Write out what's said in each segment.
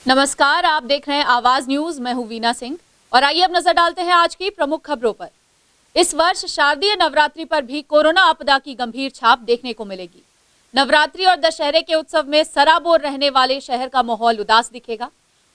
नमस्कार, आप देख रहे हैं आवाज न्यूज। मैं हूं वीना सिंह और आइए अब नजर डालते हैं आज की प्रमुख खबरों पर। इस वर्ष शारदीय नवरात्रि पर भी कोरोना आपदा की गंभीर छाप देखने को मिलेगी। नवरात्रि और दशहरे के उत्सव में सराबोर रहने वाले शहर का माहौल उदास दिखेगा।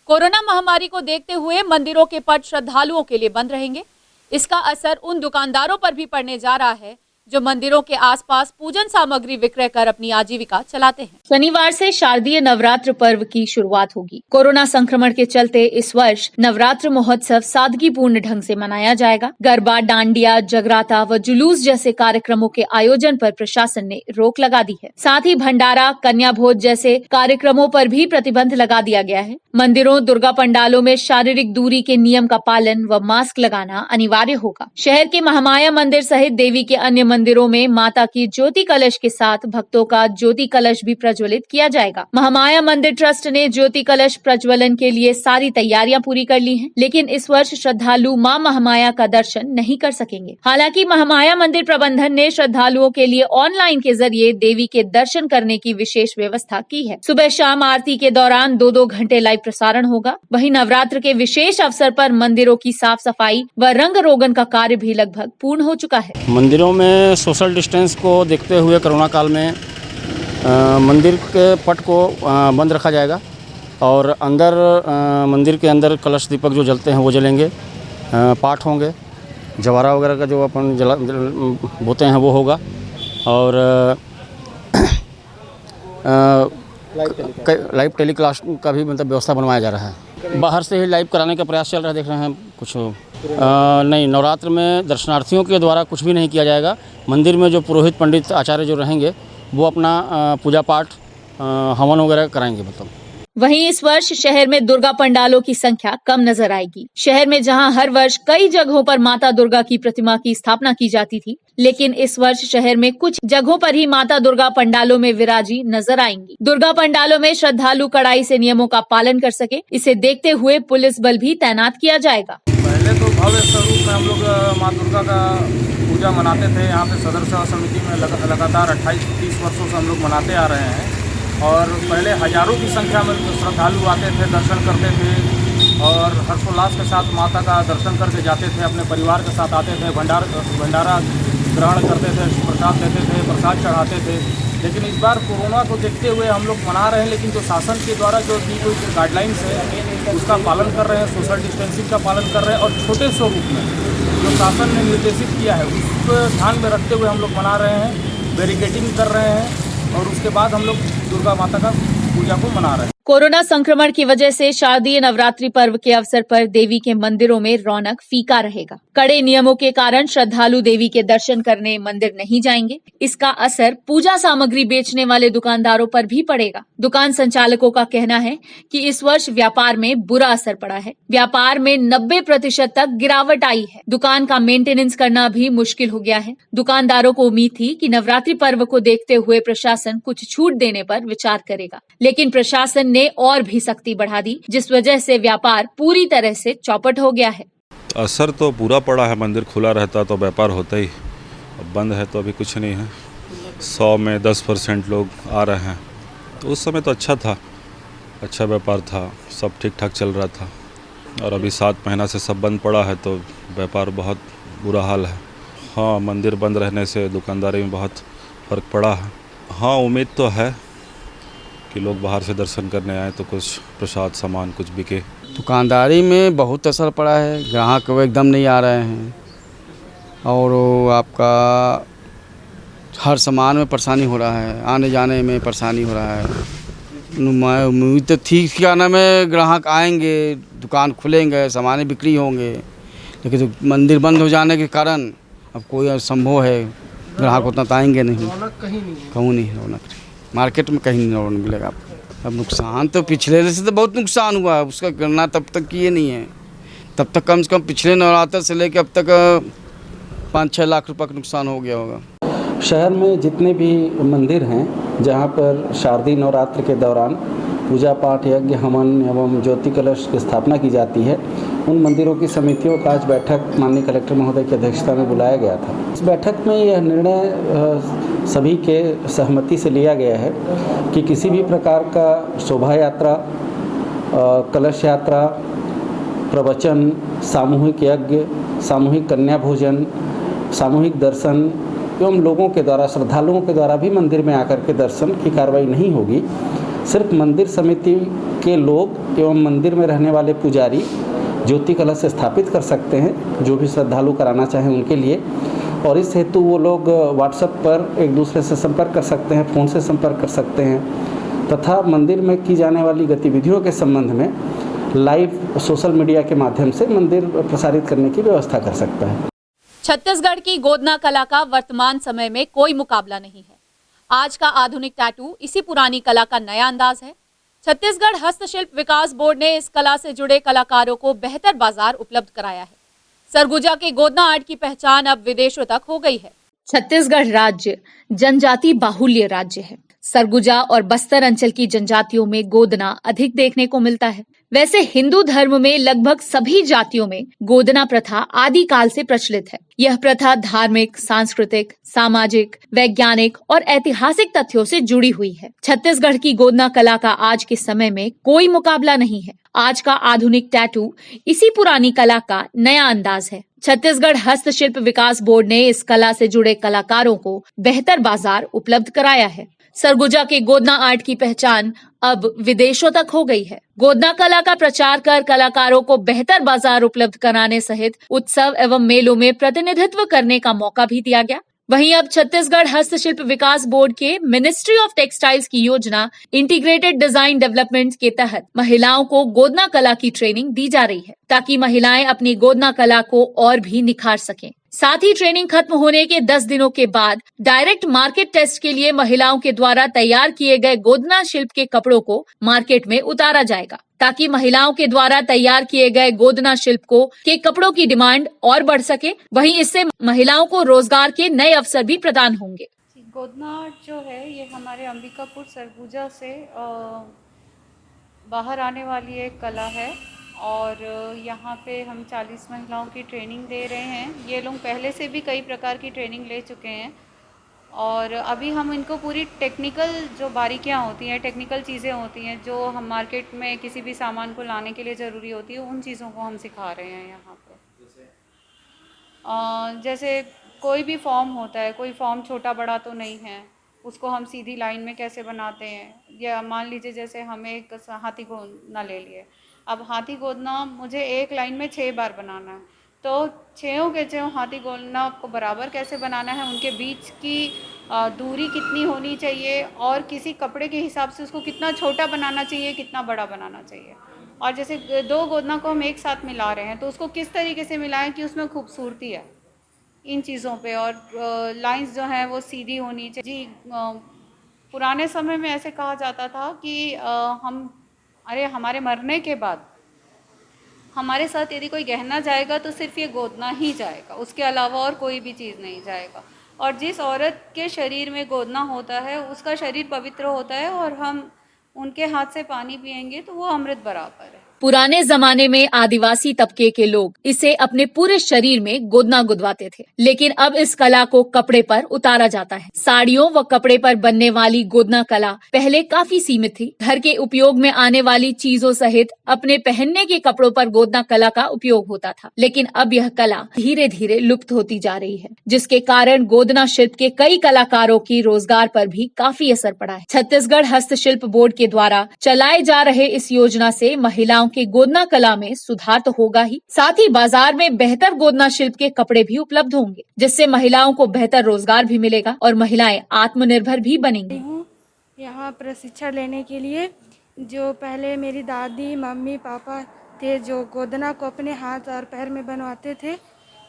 कोरोना महामारी को देखते हुए मंदिरों के पट श्रद्धालुओं के लिए बंद रहेंगे। इसका असर उन दुकानदारों पर भी पड़ने जा रहा है जो मंदिरों के आसपास पूजन सामग्री विक्रय कर अपनी आजीविका चलाते हैं। शनिवार से शारदीय नवरात्र पर्व की शुरुआत होगी। कोरोना संक्रमण के चलते इस वर्ष नवरात्र महोत्सव सादगीपूर्ण ढंग से मनाया जाएगा। गरबा, डांडिया, जगराता व जुलूस जैसे कार्यक्रमों के आयोजन पर प्रशासन ने रोक लगा दी है। साथ ही भंडारा, कन्या भोज जैसे कार्यक्रमों पर भी प्रतिबंध लगा दिया गया है। मंदिरों, दुर्गा पंडालों में शारीरिक दूरी के नियम का पालन व मास्क लगाना अनिवार्य होगा। शहर के महामाया मंदिर सहित देवी के अन्य मंदिरों में माता की ज्योति कलश के साथ भक्तों का ज्योति कलश भी प्रज्वलित किया जाएगा। महामाया मंदिर ट्रस्ट ने ज्योति कलश प्रज्वलन के लिए सारी तैयारियां पूरी कर ली हैं, लेकिन इस वर्ष श्रद्धालु मां महामाया का दर्शन नहीं कर सकेंगे। हालांकि महामाया मंदिर प्रबंधन ने श्रद्धालुओं के लिए ऑनलाइन के जरिए देवी के दर्शन करने की विशेष व्यवस्था की है। सुबह शाम आरती के दौरान 2-2 घंटे लाइव प्रसारण होगा। वहीं नवरात्र के विशेष अवसर पर मंदिरों की साफ सफाई व रंग रोगन का कार्य भी लगभग पूर्ण हो चुका है। मंदिरों में सोशल डिस्टेंस को देखते हुए कोरोना काल में मंदिर के पट को बंद रखा जाएगा और अंदर मंदिर के अंदर कलश दीपक जो जलते हैं वो जलेंगे, पाठ होंगे, जवारा वगैरह का जो अपन बोते हैं वो होगा और लाइव टेलीकास्ट का भी मतलब व्यवस्था बनवाया जा रहा है। बाहर से ही लाइव कराने का प्रयास चल रहा है, देख रहे हैं कुछ नहीं। नवरात्र में दर्शनार्थियों के द्वारा कुछ भी नहीं किया जाएगा। मंदिर में जो पुरोहित, पंडित, आचार्य जो रहेंगे वो अपना पूजा पाठ, हवन वगैरह कराएंगे मतलब। वहीं इस वर्ष शहर में दुर्गा पंडालों की संख्या कम नजर आएगी। शहर में जहां हर वर्ष कई जगहों पर माता दुर्गा की प्रतिमा की स्थापना की जाती थी, लेकिन इस वर्ष शहर में कुछ जगहों पर ही माता दुर्गा पंडालों में विराजी नजर आएंगी। दुर्गा पंडालों में श्रद्धालु कड़ाई से नियमों का पालन कर सके, इसे देखते हुए पुलिस बल भी तैनात किया जाएगा। पहले तो भव्य स्वरूप में हम लोग माँ दुर्गा का पूजा मनाते थे। यहाँ पे सदर सेवा समिति में लगातार 28-30 वर्षों से हम लोग मनाते आ रहे हैं और पहले हजारों की संख्या में श्रद्धालु आते थे, दर्शन करते थे और हर्षोल्लास के साथ माता का दर्शन करके जाते थे। अपने परिवार के साथ आते थे, भंडारा ग्रहण करते थे, प्रसाद देते थे, प्रसाद चढ़ाते थे। लेकिन इस बार कोरोना को देखते हुए हम लोग मना रहे हैं, लेकिन जो शासन के द्वारा जो दी कोई गाइडलाइंस है उसका पालन कर रहे हैं, सोशल डिस्टेंसिंग का पालन कर रहे हैं और छोटे स्वरूप में जो शासन ने निर्देशित किया है उसको ध्यान में रखते हुए हम लोग मना रहे हैं, बैरिकेडिंग कर रहे हैं और उसके बाद हम लोग दुर्गा माता का पूजा को मना रहे हैं। कोरोना संक्रमण की वजह से शारदीय नवरात्रि पर्व के अवसर पर देवी के मंदिरों में रौनक फीका रहेगा। कड़े नियमों के कारण श्रद्धालु देवी के दर्शन करने मंदिर नहीं जाएंगे। इसका असर पूजा सामग्री बेचने वाले दुकानदारों पर भी पड़ेगा। दुकान संचालकों का कहना है कि इस वर्ष व्यापार में बुरा असर पड़ा है। व्यापार में 90% तक गिरावट आई है। दुकान का मेंटेनेंस करना भी मुश्किल हो गया है। दुकानदारों को उम्मीद थी कि नवरात्रि पर्व को देखते हुए प्रशासन कुछ छूट देने पर विचार करेगा, लेकिन प्रशासन ने और भी सख्ती बढ़ा दी, जिस वजह से व्यापार पूरी तरह से चौपट हो गया है। असर तो पूरा पड़ा है। मंदिर खुला रहता तो व्यापार होता ही, अब बंद है तो अभी कुछ नहीं है। 100 में 10% लोग आ रहे हैं, तो उस समय तो अच्छा था, अच्छा व्यापार था, सब ठीक ठाक चल रहा था। और अभी 7 महीना से सब बंद पड़ा है तो व्यापार बहुत बुरा हाल है। हाँ, मंदिर बंद रहने से दुकानदारी में बहुत फ़र्क पड़ा है। हाँ, उम्मीद तो है कि लोग बाहर से दर्शन करने आए तो कुछ प्रसाद सामान कुछ बिके। दुकानदारी में बहुत असर पड़ा है, ग्राहक वो एकदम नहीं आ रहे हैं और आपका हर सामान में परेशानी हो रहा है, आने जाने में परेशानी हो रहा है। उम्मीद तो थी क्या नाम है, ग्राहक आएंगे, दुकान खुलेंगे, सामान बिक्री होंगे, लेकिन तो मंदिर बंद हो जाने के कारण अब कोई असंभव है, ग्राहक उतना तो आएंगे नहीं, कहूँ नहीं रौनक मार्केट में कहीं नहीं रौनक मिलेगा। अब नुकसान तो पिछले से तो बहुत नुकसान हुआ है, उसका गणना तब तक किए नहीं है। तब तक कम से कम पिछले नवरात्र से लेकर अब तक 5-6 लाख रुपए का नुकसान हो गया होगा। शहर में जितने भी मंदिर हैं जहां पर शारदीय नवरात्र के दौरान पूजा पाठ, यज्ञ, हवन एवं ज्योति कलश की स्थापना की जाती है, उन मंदिरों की समितियों का आज बैठक माननीय कलेक्टर महोदय की अध्यक्षता में बुलाया गया था। इस बैठक में यह निर्णय सभी के सहमति से लिया गया है कि किसी भी प्रकार का शोभा यात्रा कलश यात्रा, प्रवचन, सामूहिक यज्ञ, सामूहिक कन्या भोजन, सामूहिक दर्शन एवं लोगों के द्वारा, श्रद्धालुओं के द्वारा भी मंदिर में आकर के दर्शन की कार्रवाई नहीं होगी। सिर्फ मंदिर समिति के लोग एवं मंदिर में रहने वाले पुजारी ज्योति कलश स्थापित कर सकते हैं, जो भी श्रद्धालु कराना चाहें उनके लिए। और इस हेतु वो लोग व्हाट्सएप पर एक दूसरे से संपर्क कर सकते हैं, फ़ोन से संपर्क कर सकते हैं तथा मंदिर में की जाने वाली गतिविधियों के संबंध में लाइव सोशल मीडिया के माध्यम से मंदिर प्रसारित करने की व्यवस्था कर सकता है। छत्तीसगढ़ की गोदना कला का वर्तमान समय में कोई मुकाबला नहीं है। आज का आधुनिक टैटू इसी पुरानी कला का नया अंदाज है। छत्तीसगढ़ हस्तशिल्प विकास बोर्ड ने इस कला से जुड़े कलाकारों को बेहतर बाजार उपलब्ध कराया है। सरगुजा के गोदना आर्ट की पहचान अब विदेशों तक हो गई है। छत्तीसगढ़ राज्य जनजाति बाहुल्य राज्य है। सरगुजा और बस्तर अंचल की जनजातियों में गोदना अधिक देखने को मिलता है। वैसे हिंदू धर्म में लगभग सभी जातियों में गोदना प्रथा आदिकाल से प्रचलित है। यह प्रथा धार्मिक, सांस्कृतिक, सामाजिक, वैज्ञानिक और ऐतिहासिक तथ्यों से जुड़ी हुई है। छत्तीसगढ़ की गोदना कला का आज के समय में कोई मुकाबला नहीं है। आज का आधुनिक टैटू इसी पुरानी कला का नया अंदाज है। छत्तीसगढ़ हस्तशिल्प विकास बोर्ड ने इस कला से जुड़े कलाकारों को बेहतर बाजार उपलब्ध कराया है। सरगुजा के गोदना आर्ट की पहचान अब विदेशों तक हो गई है। गोदना कला का प्रचार कर कलाकारों को बेहतर बाजार उपलब्ध कराने सहित उत्सव एवं मेलों में प्रतिनिधित्व करने का मौका भी दिया गया। वहीं अब छत्तीसगढ़ हस्तशिल्प विकास बोर्ड के मिनिस्ट्री ऑफ टेक्सटाइल्स की योजना इंटीग्रेटेड डिजाइन डेवलपमेंट के तहत महिलाओं को गोदना कला की ट्रेनिंग दी जा रही है, ताकि महिलाएं अपनी गोदना कला को और भी निखार सकें। साथ ही ट्रेनिंग खत्म होने के 10 दिनों के बाद डायरेक्ट मार्केट टेस्ट के लिए महिलाओं के द्वारा तैयार किए गए गोदना शिल्प के कपड़ों को मार्केट में उतारा जाएगा, ताकि महिलाओं के द्वारा तैयार किए गए गोदना शिल्प के कपड़ों की डिमांड और बढ़ सके। वहीं इससे महिलाओं को रोजगार के नए अवसर भी प्रदान होंगे। गोदना आर्ट जो है ये हमारे अंबिकापुर सरगुजा से बाहर आने वाली एक कला है और यहाँ पे हम 40 महिलाओं की ट्रेनिंग दे रहे हैं। ये लोग पहले से भी कई प्रकार की ट्रेनिंग ले चुके हैं और अभी हम इनको पूरी टेक्निकल जो बारीकियाँ होती हैं, टेक्निकल चीज़ें होती हैं जो हम मार्केट में किसी भी सामान को लाने के लिए ज़रूरी होती है, उन चीज़ों को हम सिखा रहे हैं यहाँ पे। जैसे कोई भी फॉर्म होता है, कोई फॉर्म छोटा बड़ा तो नहीं है, उसको हम सीधी लाइन में कैसे बनाते हैं। या मान लीजिए जैसे हमें एक हाथी गोदना ले लिए, अब हाथी गोदना मुझे एक लाइन में 6 बार बनाना है, तो 6 के 6 हाथी गोदना को बराबर कैसे बनाना है, उनके बीच की दूरी कितनी होनी चाहिए और किसी कपड़े के हिसाब से उसको कितना छोटा बनाना चाहिए, कितना बड़ा बनाना चाहिए। और जैसे 2 गोदना को हम एक साथ मिला रहे हैं तो उसको किस तरीके से मिलाएं कि उसमें खूबसूरती है, इन चीज़ों पे। और लाइंस जो हैं वो सीधी होनी चाहिए। जी, पुराने समय में ऐसे कहा जाता था कि हमारे मरने के बाद हमारे साथ यदि कोई गहना जाएगा तो सिर्फ ये गोदना ही जाएगा, उसके अलावा और कोई भी चीज़ नहीं जाएगा। और जिस औरत के शरीर में गोदना होता है उसका शरीर पवित्र होता है और हम उनके हाथ से पानी पिएंगे तो वो अमृत बराबर है। पुराने जमाने में आदिवासी तबके के लोग इसे अपने पूरे शरीर में गोदना गुदवाते थे, लेकिन अब इस कला को कपड़े पर उतारा जाता है। साड़ियों व कपड़े पर बनने वाली गोदना कला पहले काफी सीमित थी। घर के उपयोग में आने वाली चीजों सहित अपने पहनने के कपड़ों पर गोदना कला का उपयोग होता था, लेकिन अब यह कला धीरे धीरे लुप्त होती जा रही है, जिसके कारण गोदना शिल्प के कई कलाकारों की रोजगार पर भी काफी असर पड़ा है। छत्तीसगढ़ हस्तशिल्प बोर्ड के द्वारा चलाए जा रहे इस योजना से महिलाओं के गोदना कला में सुधार तो होगा ही, साथ ही बाजार में बेहतर गोदना शिल्प के कपड़े भी उपलब्ध होंगे, जिससे महिलाओं को बेहतर रोजगार भी मिलेगा और महिलाएं आत्मनिर्भर भी बनेंगी। यहाँ प्रशिक्षण लेने के लिए जो पहले मेरी दादी मम्मी पापा थे जो गोदना को अपने हाथ और पैर में बनवाते थे,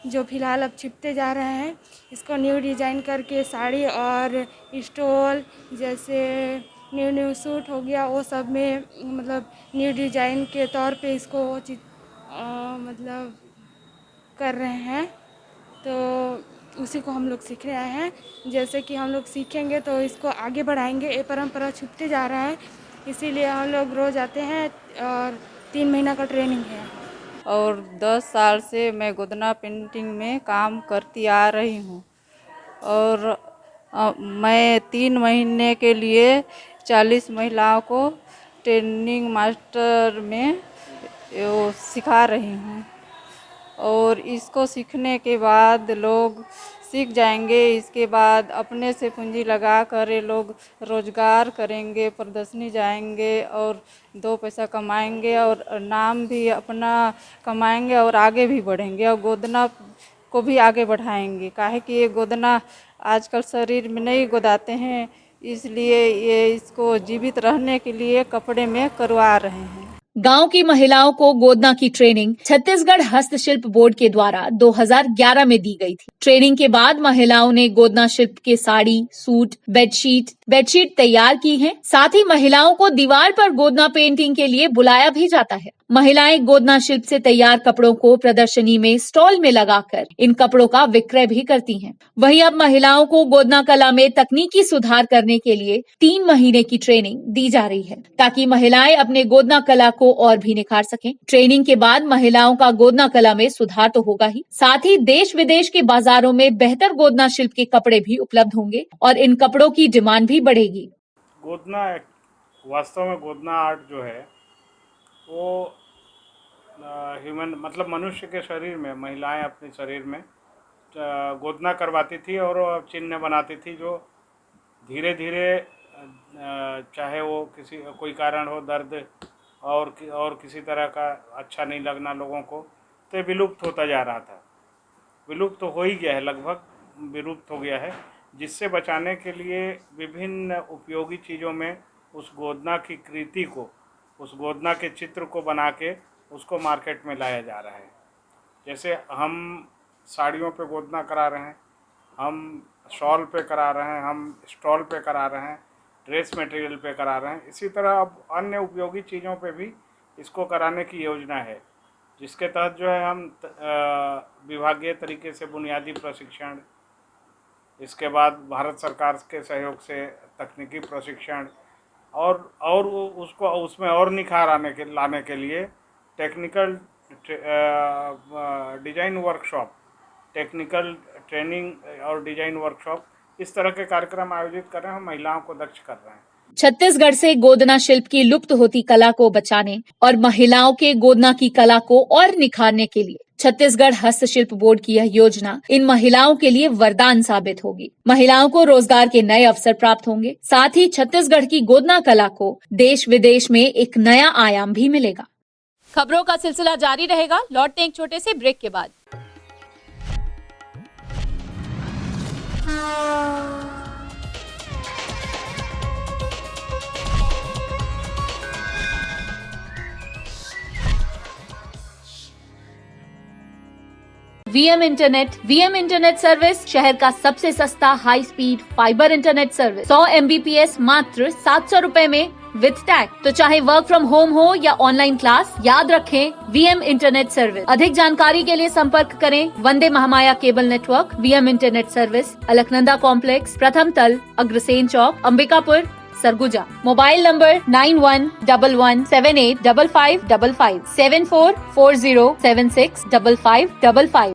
जो फिलहाल अब छिपते जा रहे हैं, इसको न्यू डिजाइन करके साड़ी और स्टोल जैसे न्यू सूट हो गया, वो सब में मतलब न्यू डिजाइन के तौर पे इसको मतलब कर रहे हैं। तो उसी को हम लोग सीखने आए हैं। जैसे कि हम लोग सीखेंगे तो इसको आगे बढ़ाएंगे। ये परंपरा छूटते जा रहा है, इसीलिए हम लोग रोज़ आते हैं और 3 महीना का ट्रेनिंग है। और 10 साल से मैं गोदना पेंटिंग में काम करती आ रही हूँ और मैं 3 महीने के लिए 40 महिलाओं को ट्रेनिंग मास्टर में वो सिखा रही हूँ और इसको सीखने के बाद लोग सीख जाएंगे। इसके बाद अपने से पूंजी लगा कर ये लोग रोजगार करेंगे, प्रदर्शनी जाएंगे और 2 पैसा कमाएंगे और नाम भी अपना कमाएंगे और आगे भी बढ़ेंगे और गोदना को भी आगे बढ़ाएंगे। काहे कि ये गोदना आजकल शरीर में नहीं गोदाते हैं, इसलिए ये इसको जीवित रहने के लिए कपड़े में करवा रहे हैं। गांव की महिलाओं को गोदना की ट्रेनिंग छत्तीसगढ़ हस्तशिल्प बोर्ड के द्वारा 2011 में दी गई थी। ट्रेनिंग के बाद महिलाओं ने गोदना शिल्प के साड़ी, सूट, बेडशीट तैयार की हैं। साथ ही महिलाओं को दीवार पर गोदना पेंटिंग के लिए बुलाया भी जाता है। महिलाएं गोदना शिल्प से तैयार कपड़ों को प्रदर्शनी में स्टॉल में लगाकर इन कपड़ों का विक्रय भी करती हैं। वहीं अब महिलाओं को गोदना कला में तकनीकी सुधार करने के लिए 3 महीने की ट्रेनिंग दी जा रही है, ताकि महिलाएं अपने गोदना कला को और भी निखार सकें। ट्रेनिंग के बाद महिलाओं का गोदना कला में सुधार तो होगा ही, साथ ही देश विदेश के बाजारों में बेहतर गोदना शिल्प के कपड़े भी उपलब्ध होंगे और इन कपड़ों की डिमांड भी बढ़ेगी। गोदना वास्तव में गोदना आर्ट जो है वो ह्यूमन मतलब मनुष्य के शरीर में महिलाएं अपने शरीर में गोदना करवाती थी और चिन्ह बनाती थी, जो धीरे धीरे चाहे वो कोई कारण हो, दर्द और किसी तरह का अच्छा नहीं लगना लोगों को, तो विलुप्त होता जा रहा था। विलुप्त तो हो ही गया है, लगभग विलुप्त हो गया है। जिससे बचाने के लिए विभिन्न उपयोगी चीज़ों में उस गोदना की कृति को, उस गोदना के चित्र को बना के उसको मार्केट में लाया जा रहा है। जैसे हम साड़ियों पे गोदना करा रहे हैं, हम शॉल पे करा रहे हैं, हम स्टॉल पे करा रहे हैं, ड्रेस मटेरियल पे करा रहे हैं। इसी तरह अब अन्य उपयोगी चीज़ों पे भी इसको कराने की योजना है, जिसके तहत जो है हम विभागीय तरीके से बुनियादी प्रशिक्षण, इसके बाद भारत सरकार के सहयोग से तकनीकी प्रशिक्षण और उसको उसमें और निखार लाने के लिए technical design workshop, technical training और डिज़ाइन वर्कशॉप, इस तरह के कार्यक्रम आयोजित कर रहे हैं। हम महिलाओं को दक्ष कर रहे हैं। छत्तीसगढ़ से गोदना शिल्प की लुप्त होती कला को बचाने और महिलाओं के गोदना की कला को और निखारने के लिए छत्तीसगढ़ हस्तशिल्प बोर्ड की यह योजना इन महिलाओं के लिए वरदान साबित होगी। महिलाओं को रोजगार के नए अवसर प्राप्त होंगे, साथ ही छत्तीसगढ़ की गोदना कला को देश विदेश में एक नया आयाम भी मिलेगा। खबरों का सिलसिला जारी रहेगा, लौटते एक छोटे से ब्रेक के बाद। वीएम इंटरनेट सर्विस शहर का सबसे सस्ता high speed fibre internet service. 100 MBPS मात्र 700 रुपए में विद टैग। तो चाहे वर्क फ्रॉम होम हो या ऑनलाइन क्लास, याद रखें वीएम इंटरनेट सर्विस। अधिक जानकारी के लिए संपर्क करें Vande Mahamaya cable network, VM internet service, Alaknanda complex, प्रथम तल, Agrasen Chowk, Ambikapur, Surguja. Mobile number 9111785555 7440765555।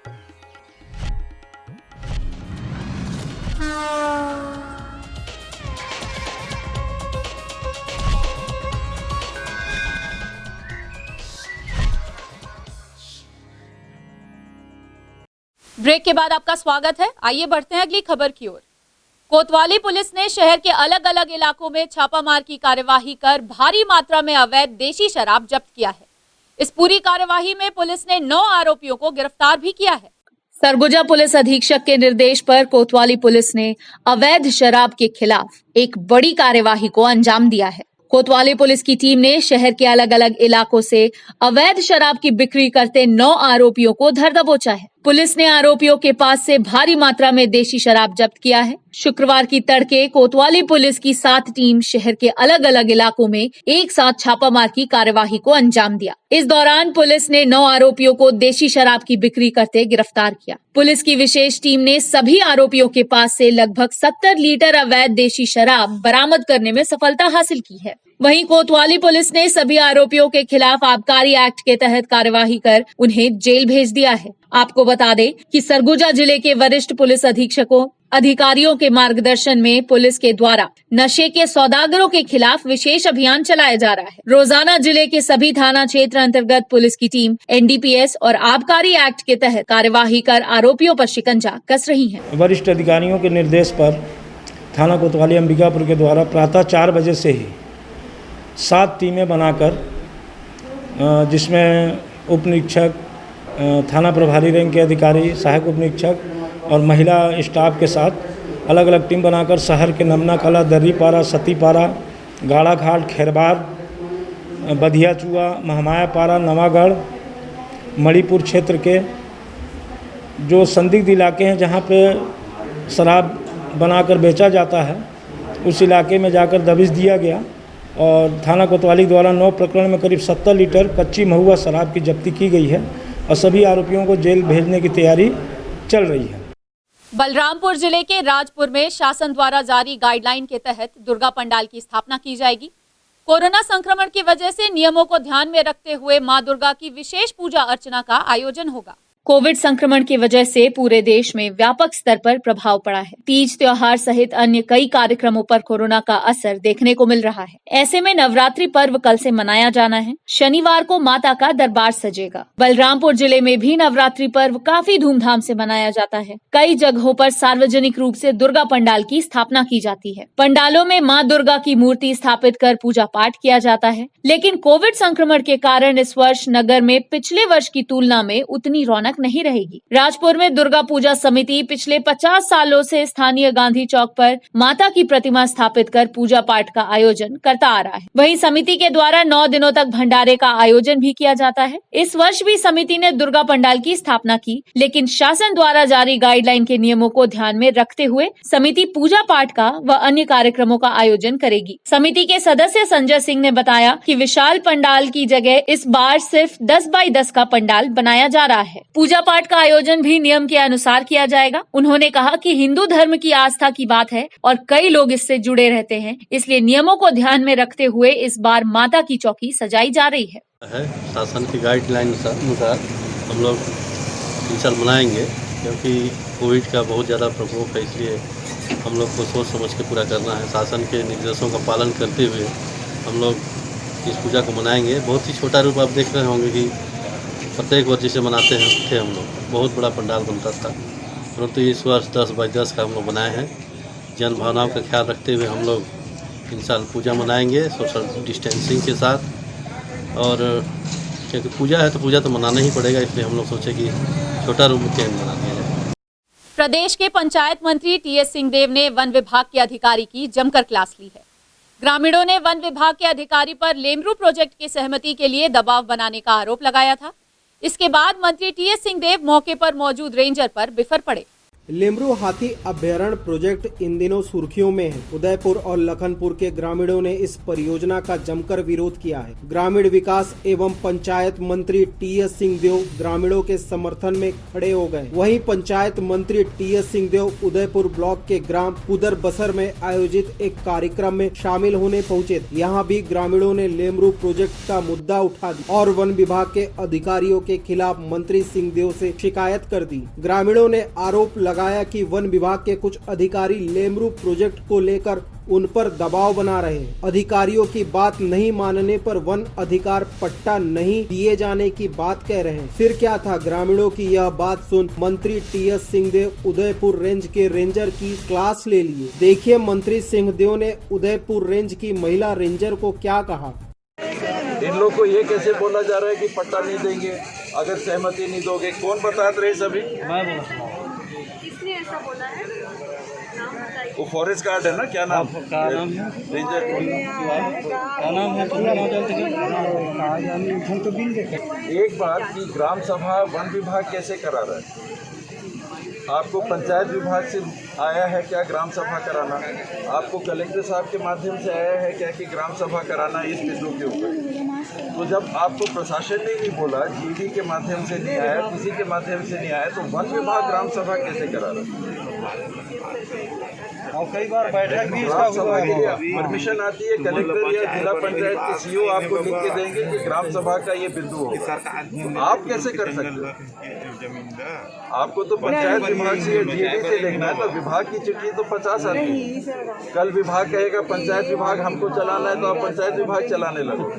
Break के बाद आपका स्वागत है। आइए बढ़ते हैं अगली खबर की ओर। कोतवाली पुलिस ने शहर के अलग अलग इलाकों में छापामार की कार्यवाही कर भारी मात्रा में अवैध देशी शराब जब्त किया है। इस पूरी कार्यवाही में पुलिस ने 9 आरोपियों को गिरफ्तार भी किया है। सरगुजा पुलिस अधीक्षक के निर्देश पर कोतवाली पुलिस ने अवैध शराब के खिलाफ एक बड़ी कार्यवाही को अंजाम दिया है। कोतवाली पुलिस की टीम ने शहर के अलग अलग इलाकों से अवैध शराब की बिक्री करते 9 आरोपियों को धर दबोचा है। पुलिस ने आरोपियों के पास से भारी मात्रा में देशी शराब जब्त किया है। शुक्रवार की तड़के कोतवाली पुलिस की 7 टीम शहर के अलग अलग इलाकों में एक साथ छापामार की कार्यवाही को अंजाम दिया। इस दौरान पुलिस ने 9 आरोपियों को देशी शराब की बिक्री करते गिरफ्तार किया। पुलिस की विशेष टीम ने सभी आरोपियों के पास से लगभग 70 लीटर अवैध देशी शराब बरामद करने में सफलता हासिल की है। वहीं कोतवाली पुलिस ने सभी आरोपियों के खिलाफ आबकारी एक्ट के तहत कार्यवाही कर उन्हें जेल भेज दिया है। आपको बता दें कि सरगुजा जिले के वरिष्ठ पुलिस अधीक्षकों अधिकारियों के मार्गदर्शन में पुलिस के द्वारा नशे के सौदागरों के खिलाफ विशेष अभियान चलाया जा रहा है। रोजाना जिले के सभी थाना क्षेत्र अंतर्गत पुलिस की टीम एनडीपीएस और आबकारी एक्ट के तहत कार्यवाही कर आरोपियों पर शिकंजा कस रही है। वरिष्ठ अधिकारियों के निर्देश पर थाना कोतवाली अंबिकापुर के द्वारा प्रातः 4 बजे से ही 7 टीमें बनाकर, जिसमें उप निरीक्षक, थाना प्रभारी रैंक के अधिकारी, सहायक उप निरीक्षक और महिला स्टाफ के साथ अलग अलग टीम बनाकर शहर के नमना कला, दर्रीपारा, सतीपारा, गाड़ा घाट, खैरबार, बधिया चुआ, महमाया पारा, नवागढ़, मणिपुर क्षेत्र के जो संदिग्ध इलाके हैं जहां पे शराब बनाकर बेचा जाता है, उस इलाके में जाकर दबिश दिया गया और थाना कोतवाली द्वारा 9 प्रकरण में करीब 70 लीटर कच्ची महुआ शराब की जब्ती की गई है और सभी आरोपियों को जेल भेजने की तैयारी चल रही है। बलरामपुर जिले के राजपुर में शासन द्वारा जारी गाइडलाइन के तहत दुर्गा पंडाल की स्थापना की जाएगी। कोरोना संक्रमण की वजह से नियमों को ध्यान में रखते हुए मां दुर्गा की विशेष पूजा अर्चना का आयोजन होगा। कोविड संक्रमण की वजह से पूरे देश में व्यापक स्तर पर प्रभाव पड़ा है। तीज त्योहार सहित अन्य कई कार्यक्रमों पर कोरोना का असर देखने को मिल रहा है। ऐसे में नवरात्रि पर्व कल से मनाया जाना है। शनिवार को माता का दरबार सजेगा। बलरामपुर जिले में भी नवरात्रि पर्व काफी धूमधाम से मनाया जाता है। कई जगहों पर सार्वजनिक रूप से दुर्गा पंडाल की स्थापना की जाती है। पंडालों में माँ दुर्गा की मूर्ति स्थापित कर पूजा पाठ किया जाता है। लेकिन कोविड संक्रमण के कारण इस वर्ष नगर में पिछले वर्ष की तुलना में उतनी रौनक नहीं रहेगी। राजपुर में दुर्गा पूजा समिति पिछले 50 सालों से स्थानीय गांधी चौक पर माता की प्रतिमा स्थापित कर पूजा पाठ का आयोजन करता आ रहा है। वहीं समिति के द्वारा 9 दिनों तक भंडारे का आयोजन भी किया जाता है। इस वर्ष भी समिति ने दुर्गा पंडाल की स्थापना की, लेकिन शासन द्वारा जारी गाइडलाइन के नियमों को ध्यान में रखते हुए समिति पूजा पाठ का व अन्य कार्यक्रमों का आयोजन करेगी। समिति के सदस्य संजय सिंह ने बताया कि विशाल पंडाल की जगह इस बार सिर्फ 10 बाई 10 का पंडाल बनाया जा रहा है। पूजा पाठ का आयोजन भी नियम के अनुसार किया जाएगा। उन्होंने कहा कि हिंदू धर्म की आस्था की बात है और कई लोग इससे जुड़े रहते हैं, इसलिए नियमों को ध्यान में रखते हुए इस बार माता की चौकी सजाई जा रही है। शासन की गाइडलाइन अनुसार हम लोग इस साल मनाएंगे, क्योंकि कोविड का बहुत ज़्यादा प्रकोप है, इसलिए हम लोग को सोच समझ के पूरा करना है। शासन के निर्देशों का पालन करते हुए हम लोग इस पूजा को मनाएंगे। बहुत ही छोटा रूप आप देख रहे होंगे कि प्रत्येक वर्ष जिसे मनाते हैं थे हम लोग, बहुत बड़ा पंडाल बनता था, परंतु इस वर्ष 10 बाई 10 का हम लोग बनाए हैं। जन भावनाओं का ख्याल रखते हुए हम लोग इन साल पूजा मनाएंगे सोशल डिस्टेंसिंग के साथ। और क्योंकि पूजा है तो पूजा तो मनाना ही पड़ेगा, इसलिए हम लोग सोचे कि छोटा रूप में मना दिया जाए। प्रदेश के पंचायत मंत्री टीएस सिंहदेव ने वन विभाग के अधिकारी की जमकर क्लास ली है। ग्रामीणों ने वन विभाग के अधिकारी पर लेमरू प्रोजेक्ट की सहमति के लिए दबाव बनाने का आरोप लगाया था। इसके बाद मंत्री टीएस सिंहदेव मौके पर मौजूद रेंजर पर बिफर पड़े। लेमरू हाथी अभ्यारण्य प्रोजेक्ट इन दिनों सुर्खियों में है। उदयपुर और लखनपुर के ग्रामीणों ने इस परियोजना का जमकर विरोध किया है। ग्रामीण विकास एवं पंचायत मंत्री टीएस सिंहदेव ग्रामीणों के समर्थन में खड़े हो गए। वहीं पंचायत मंत्री टीएस सिंहदेव उदयपुर ब्लॉक के ग्राम कुदर बसर में आयोजित एक कार्यक्रम में शामिल होने पहुँचे। यहाँ भी ग्रामीणों ने लेमरू प्रोजेक्ट का मुद्दा उठा दिया और वन विभाग के अधिकारियों के खिलाफ मंत्री सिंहदेव से शिकायत कर दी। ग्रामीणों ने आरोप लगाया कि वन विभाग के कुछ अधिकारी लेमरू प्रोजेक्ट को लेकर उन पर दबाव बना रहे हैं। अधिकारियों की बात नहीं मानने पर वन अधिकार पट्टा नहीं दिए जाने की बात कह रहे हैं। फिर क्या था, ग्रामीणों की यह बात सुन मंत्री टीएस सिंहदेव उदयपुर रेंज के रेंजर की क्लास ले लिए। देखिए मंत्री सिंहदेव ने उदयपुर रेंज की महिला रेंजर को क्या कहा। इन लोग को ये कैसे बोला जा रहा है कि पट्टा नहीं देंगे अगर सहमति नहीं दोगे? कौन बताते रहे सभी? किसने ऐसा बोला है? वो फॉरेस्ट गार्ड है ना, क्या नाम? रेंजर क्या नाम है? एक बात की ग्राम सभा वन विभाग कैसे करा रहा है? आपको पंचायत विभाग से आया है क्या ग्राम सभा कराना? आपको कलेक्टर साहब के माध्यम से आया है क्या कि ग्राम सभा कराना इस बिंदु के ऊपर? तो जब आपको प्रशासन ने नहीं बोला, जीडी के माध्यम से नहीं आया, किसी के माध्यम से नहीं आया, तो वन विभाग ग्राम सभा कैसे करा रहा है? और कई बार बैठक भी इसका ग्राम सभा हुआ के लिए है। परमिशन आती है, कलेक्टर या जिला पंचायत के सीईओ आपको लिख के देंगे कि ग्राम सभा का ये बिंदु होगा। आप कैसे कर सकते हो? आपको तो पंचायत विभाग से या डीएडी से देखना है, तो विभाग की चिट्ठी तो 50 आती है। कल विभाग कहेगा पंचायत विभाग हमको चलाना है, तो आप पंचायत विभाग चलाने लगो।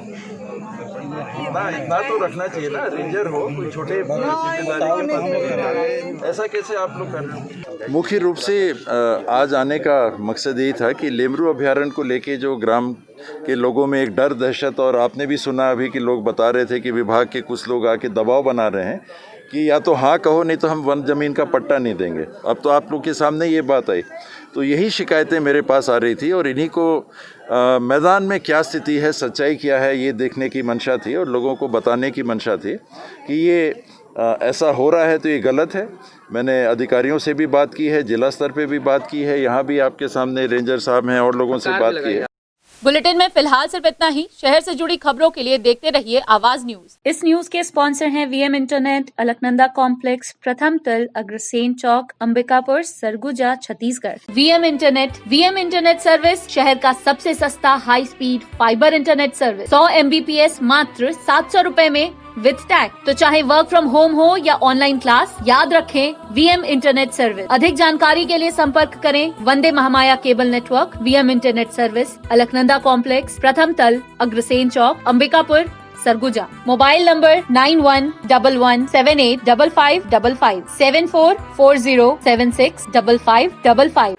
इतना तो रखना चाहिए ना, रेंजर हो, कोई छोटे जिम्मेदारी के पद में, ऐसा कैसे आप लोग कर रहे हैं? मुख्य रूप से आज आने का मकसद यही था कि लेमरू अभयारण्य को लेके जो ग्राम के लोगों में एक डर, दहशत, और आपने भी सुना अभी कि लोग बता रहे थे कि विभाग के कुछ लोग आके दबाव बना रहे हैं कि या तो हाँ कहो, नहीं तो हम वन जमीन का पट्टा नहीं देंगे। अब तो आप लोग के सामने ये बात आई, तो यही शिकायतें मेरे पास आ रही थी और इन्हीं को मैदान में क्या स्थिति है, सच्चाई क्या है, ये देखने की मंशा थी और लोगों को बताने की मंशा थी कि ये ऐसा हो रहा है तो ये गलत है। मैंने अधिकारियों से भी बात की है, जिला स्तर पे भी बात की है, यहाँ भी आपके सामने रेंजर साहब हैं और लोगों से बात की है। बुलेटिन में फिलहाल सिर्फ इतना ही। शहर से जुड़ी खबरों के लिए देखते रहिए आवाज न्यूज। इस न्यूज के स्पॉन्सर हैं वीएम इंटरनेट, अलकनंदा कॉम्प्लेक्स, प्रथम तल, Agrasen Chowk, Ambikapur, Surguja, Chhattisgarh. VM internet service शहर का सबसे सस्ता high speed fibre internet service. 100 MBPS मात्र 700 रुपए में विद टैग। तो चाहे वर्क फ्रॉम होम हो या ऑनलाइन क्लास, याद रखें वीएम इंटरनेट सर्विस। अधिक जानकारी के लिए संपर्क करें Vande Mahamaya cable network, VM internet service, Alaknanda complex, प्रथम तल, अग्रसेन चौक, अंबिकापुर, सरगुजा। Mobile number 9111785555 7440765555।